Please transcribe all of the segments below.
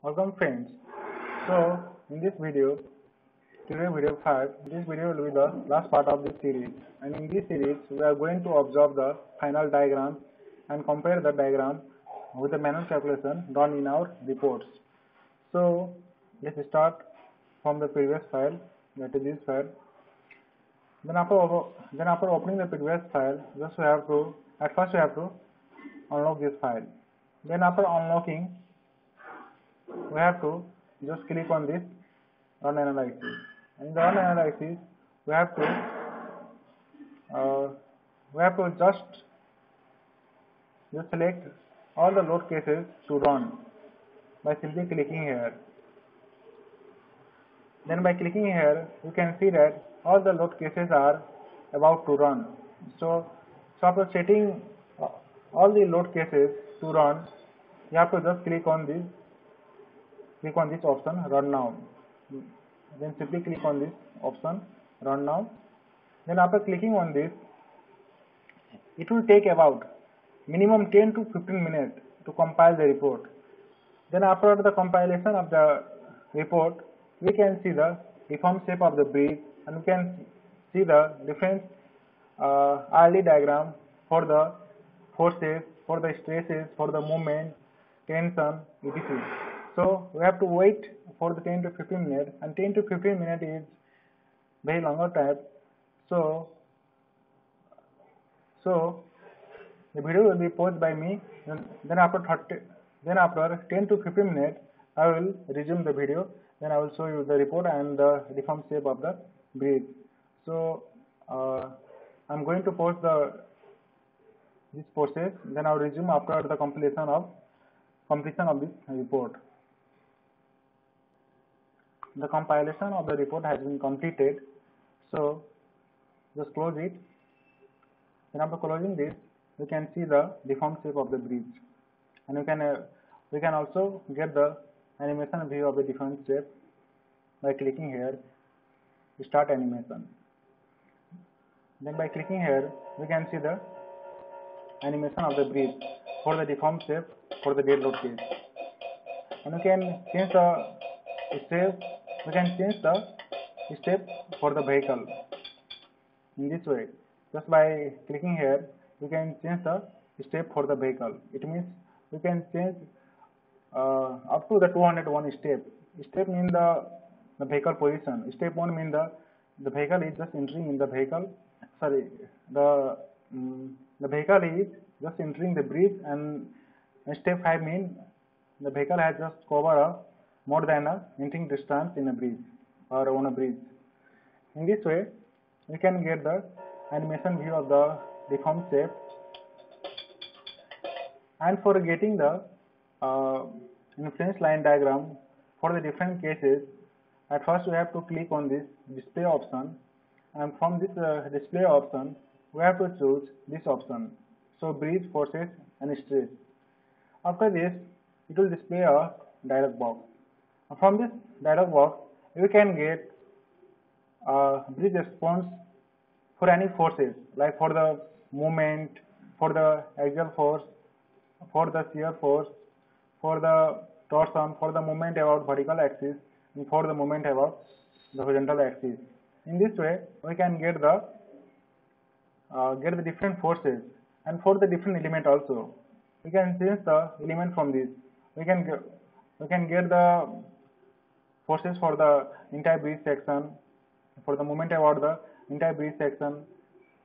Welcome friends. So in this video, today video 5, this video will be the last part of this series. And in this series, we are going to observe the final diagram and compare the diagram with the manual calculation done in our reports. So let's start from the previous file, that is this file. Then after opening the previous file, at first we have to unlock this file. Then after unlocking, we have to just click on this run analysis. In the run analysis, we have to just select all the load cases to run by simply clicking here. Then by clicking here, you can see that all the load cases are about to run. So after setting all the load cases to run, you have to just click on this option, run now. Then simply click on this option, run now. Then after clicking on this, it will take about minimum 10 to 15 minutes to compile the report. Then after the compilation of the report, we can see the deformed shape of the bridge, and we can see the different RD diagram for the forces, for the stresses, for the movement, tension, etc. So we have to wait for the 10 to 15 minutes, and 10 to 15 minutes is very longer time. So the video will be paused by me. Then after 10 to 15 minutes, I will resume the video. Then I will show you the report and the deformed shape of the bridge. So I'm going to pause this process. Then I will resume after the completion of this report. The compilation of the report has been completed. So just close it. Then after closing this, we can see the deformed shape of the bridge, and we can also get the animation view of the deformed shape by clicking here, start animation. Then by clicking here, we can see the animation of the bridge for the deformed shape for the dead load case, and we can change the step for the vehicle in this way. Just by clicking here, we can change the step for the vehicle. It means we can change up to the 201 step. Step means the vehicle position. Step 1 means the vehicle is just entering in the vehicle. Sorry, the vehicle is just entering the bridge, and step 5 means the vehicle has just covered more than a entering distance in a bridge or on a bridge. In this way, we can get the animation view of the deformed shape. And for getting the inference line diagram for the different cases, at first we have to click on this display option, and from this display option, we have to choose this option. So bridge, forces and stress. After this, it will display a dialog box. From this dialog box, you can get bridge response for any forces, like for the movement, for the axial force, for the shear force, for the torsion, for the movement about vertical axis, and for the movement about the horizontal axis. In this way, we can get the different forces, and for the different element also, we can change the element from this. We can get the forces for the entire bridge section, for the movement about the entire bridge section,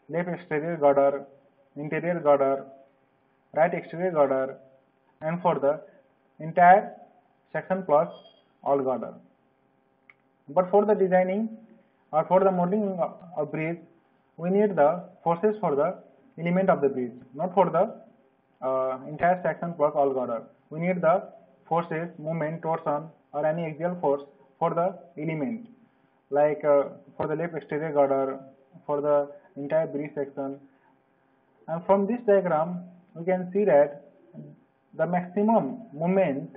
left exterior girder, interior girder, right exterior girder, and for the entire section plus all girder. But for the designing or for the modeling of bridge, we need the forces for the element of the bridge, not for the entire section plus all girder. We need the forces, movement, torsion, or any axial force for the element, like for the left exterior girder, for the entire bridge section. And from this diagram, we can see that the maximum movement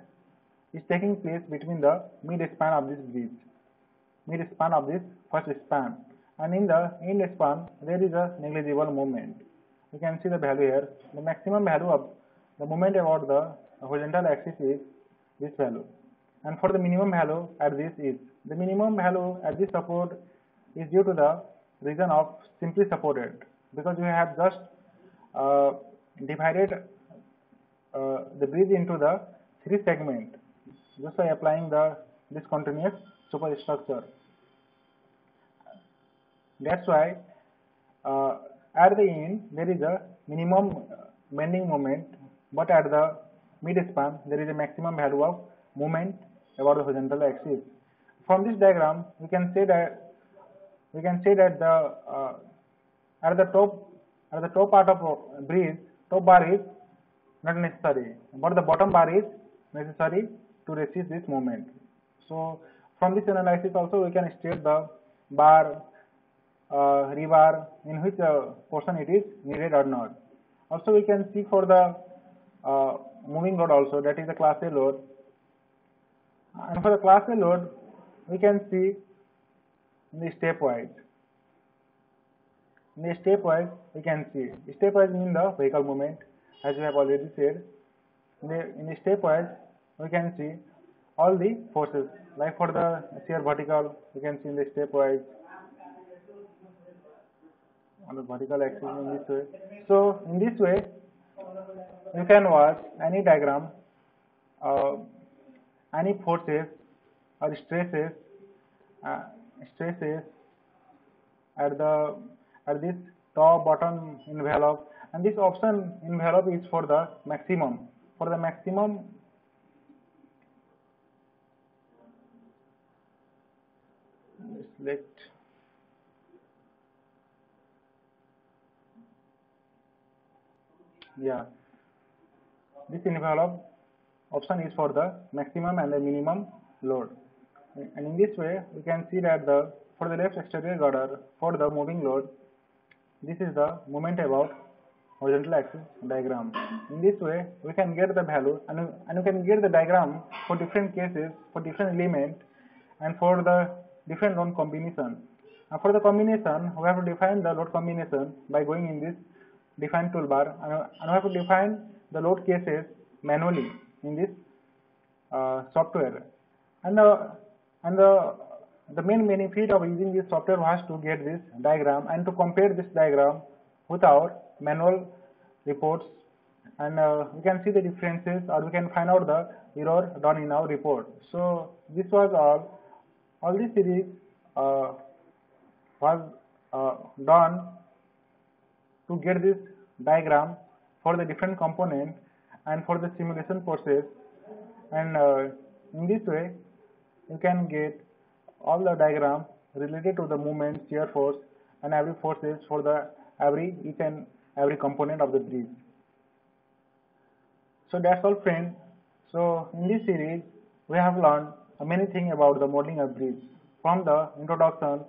is taking place between the mid span of this bridge, mid span of this first span, and in the end span there is a negligible movement. You can see the value here. The maximum value of the movement about the horizontal axis is this value. And for the minimum value at this is, the minimum value at this support is due to the reason of simply supported, because we have just uh, divided the bridge into the three segment just by applying the discontinuous superstructure. That's why at the end there is a minimum bending moment, but at the midspan there is a maximum value of moment about the horizontal axis. From this diagram, we can say that the at the top part of bridge, top bar is not necessary, but the bottom bar is necessary to resist this moment. So from this analysis also we can state the bar, rebar, in which portion it is needed or not. Also we can see for the moving load also, that is the class A load. And for the class A load, we can see in the stepwise. In the stepwise, we can see stepwise means the vehicle movement, as we have already said. In the stepwise, we can see all the forces. Like for the shear vertical, we can see in the stepwise on the vertical axis in this way. So in this way, you can watch any diagram, any forces or stresses at this top bottom envelope, and this option envelope is for the maximum. For the maximum, select this envelope option is for the maximum and the minimum load. And in this way, we can see that for the left exterior girder, for the moving load, this is the moment about horizontal axis diagram. In this way, we can get the value, and you can get the diagram for different cases, for different elements, and for the different load combination. And for the combination, we have to define the load combination by going in this define toolbar, and we have to define the load cases manually in this software. And the main benefit of using this software was to get this diagram and to compare this diagram with our manual reports, and we can see the differences, or we can find out the error done in our report. So this was all this series was done to get this diagram for the different component and for the simulation process, and in this way you can get all the diagram related to the movement, shear force, and every forces for the each and every component of the bridge. So that's all, friends. So in this series we have learned many things about the modeling of bridge, from the introduction,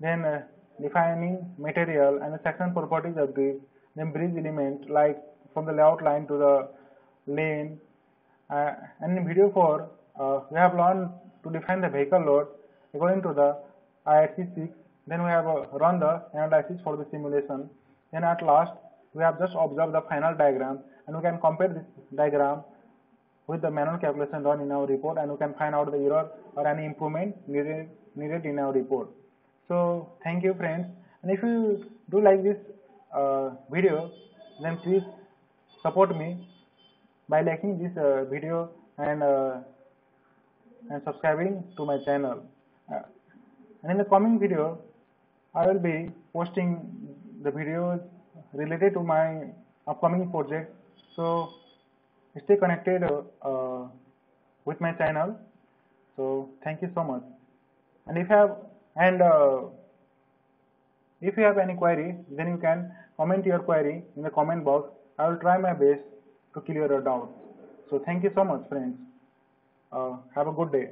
then defining material and the section properties of bridge, then bridge element like from the layout line to the lane, and in video 4 we have learned to define the vehicle load according to the IRC 6. Then we have run the analysis for the simulation. Then at last we have just observed the final diagram, and we can compare this diagram with the manual calculation done in our report, and we can find out the error or any improvement needed in our report. So thank you, friends, and if you do like this video, then please support me by liking this video and subscribing to my channel. And in the coming video, I will be posting the videos related to my upcoming project. So stay connected with my channel. So thank you so much. And if you have any query, then you can comment your query in the comment box. I will try my best to clear your doubts. So thank you so much, friends. Have a good day.